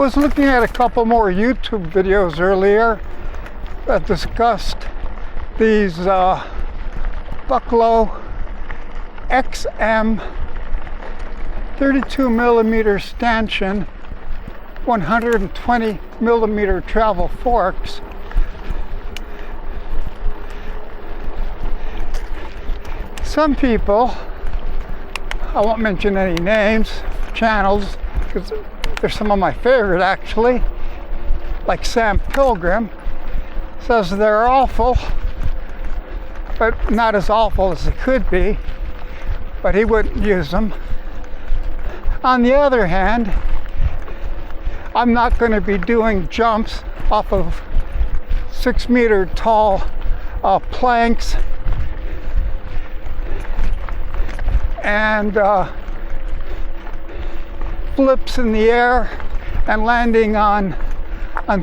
was looking at a couple more YouTube videos earlier that discussed these Bucklow XM 32 millimeter stanchion 120 millimeter travel forks. Some people, I won't mention any names, channels, because they're some of my favorite actually, like Sam Pilgrim, says they're awful, but not as awful as they could be, but he wouldn't use them. On the other hand, I'm not going to be doing jumps off of 6 meter tall planks and flips in the air and landing on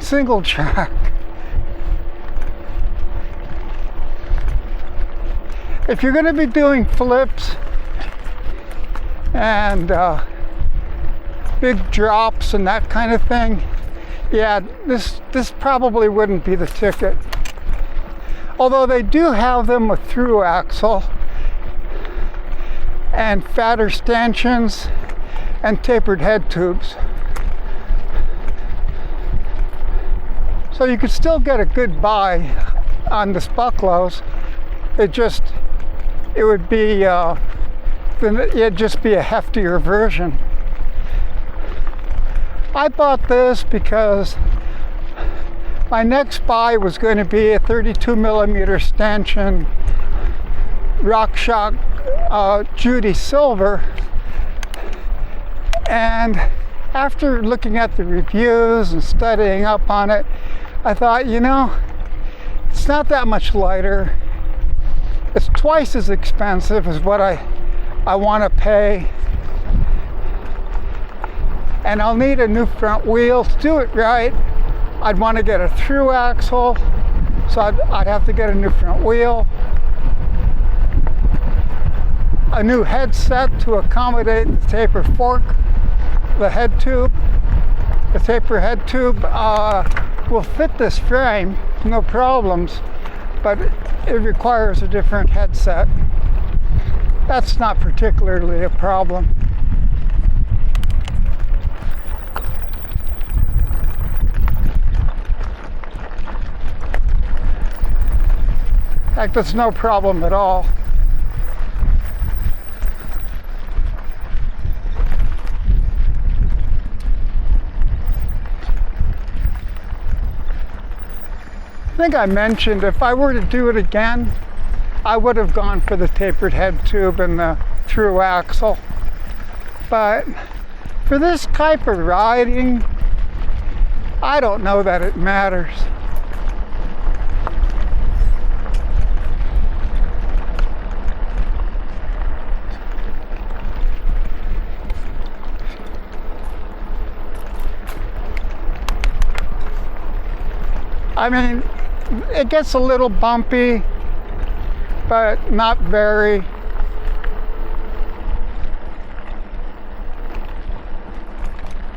single track. If you're going to be doing flips and big drops and that kind of thing, yeah, this probably wouldn't be the ticket. Although they do have them with through axle and fatter stanchions and tapered head tubes. So you could still get a good buy on this Bucklows. It would be it'd just be a heftier version. I bought this because my next buy was going to be a 32 millimeter stanchion RockShox Judy Silver, and after looking at the reviews and studying up on it, I thought, you know, it's not that much lighter. It's twice as expensive as what I want to pay. And I'll need a new front wheel to do it right. I'd want to get a through axle, so I'd have to get a new front wheel. A new headset to accommodate the taper fork, the head tube. The taper head tube will fit this frame, no problems, but it requires a different headset. That's not particularly a problem. In fact, that's no problem at all. I think I mentioned if I were to do it again, I would have gone for the tapered head tube and the through axle. But for this type of riding, I don't know that it matters. I mean, it gets a little bumpy, but not very.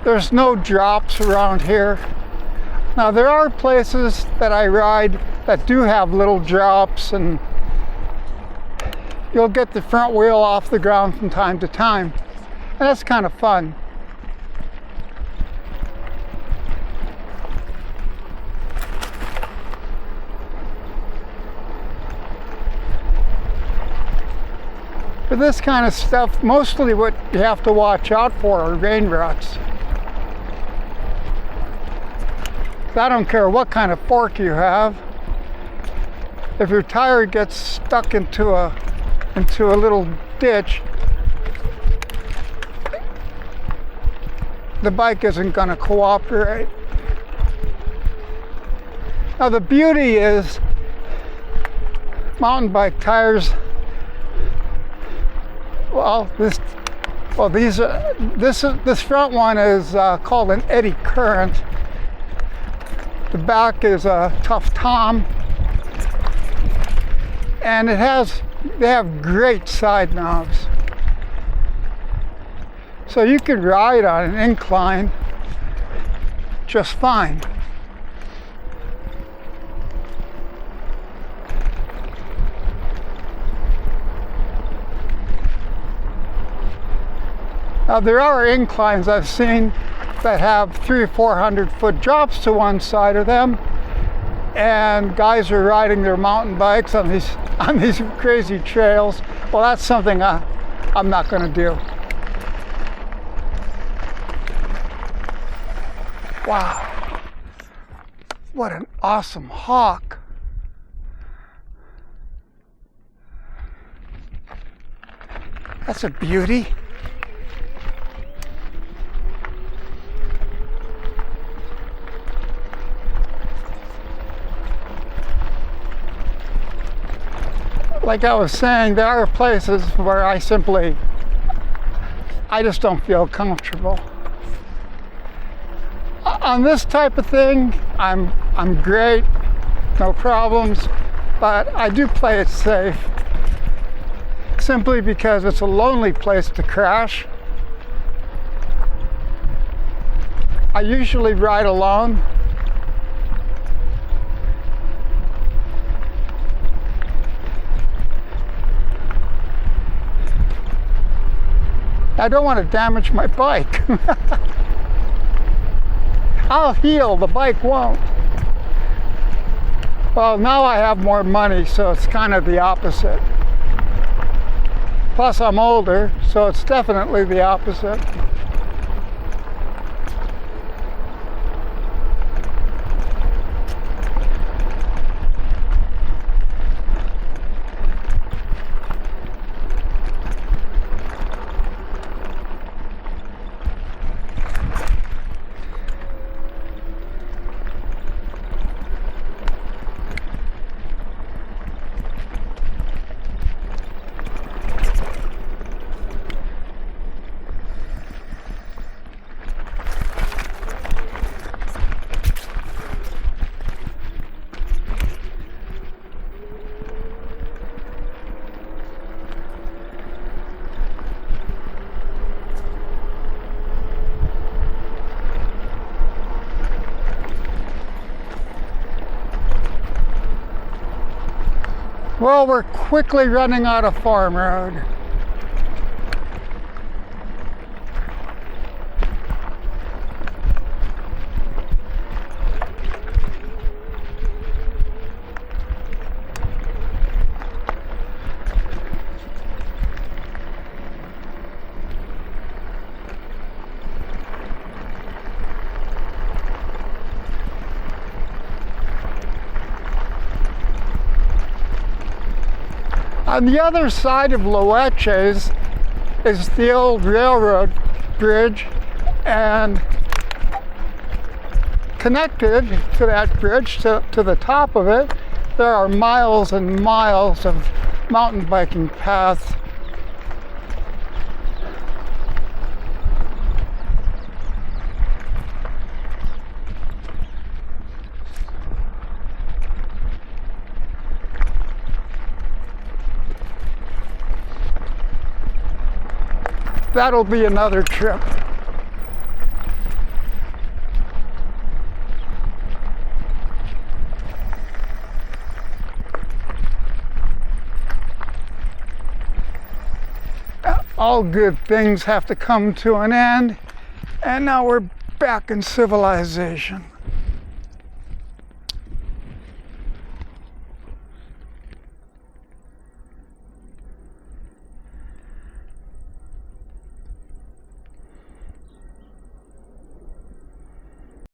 There's no drops around here. Now there are places that I ride that do have little drops, and you'll get the front wheel off the ground from time to time, and that's kind of fun. For this kind of stuff, mostly what you have to watch out for are rain ruts. I don't care what kind of fork you have. If your tire gets stuck into a little ditch, the bike isn't going to cooperate. Now the beauty is mountain bike tires. This front one is called an eddy current. The back is a Tough Tom, and they have great side knobs, so you can ride on an incline just fine. Now there are inclines I've seen that have 300 or 400 foot drops to one side of them, and guys are riding their mountain bikes on these crazy trails. Well, that's something I'm not going to do. Wow, what an awesome hawk. That's a beauty. Like I was saying, there are places where I just don't feel comfortable. On this type of thing, I'm great, no problems, but I do play it safe simply because it's a lonely place to crash. I usually ride alone. I don't want to damage my bike. I'll heal, the bike won't. Well, now I have more money, so it's kind of the opposite. Plus I'm older, so it's definitely the opposite. Well, we're quickly running out of farm road. On the other side of LOECHES is the old railroad bridge, and connected to that bridge, to the top of it, there are miles and miles of mountain biking paths. That'll be another trip. All good things have to come to an end, and now we're back in civilization.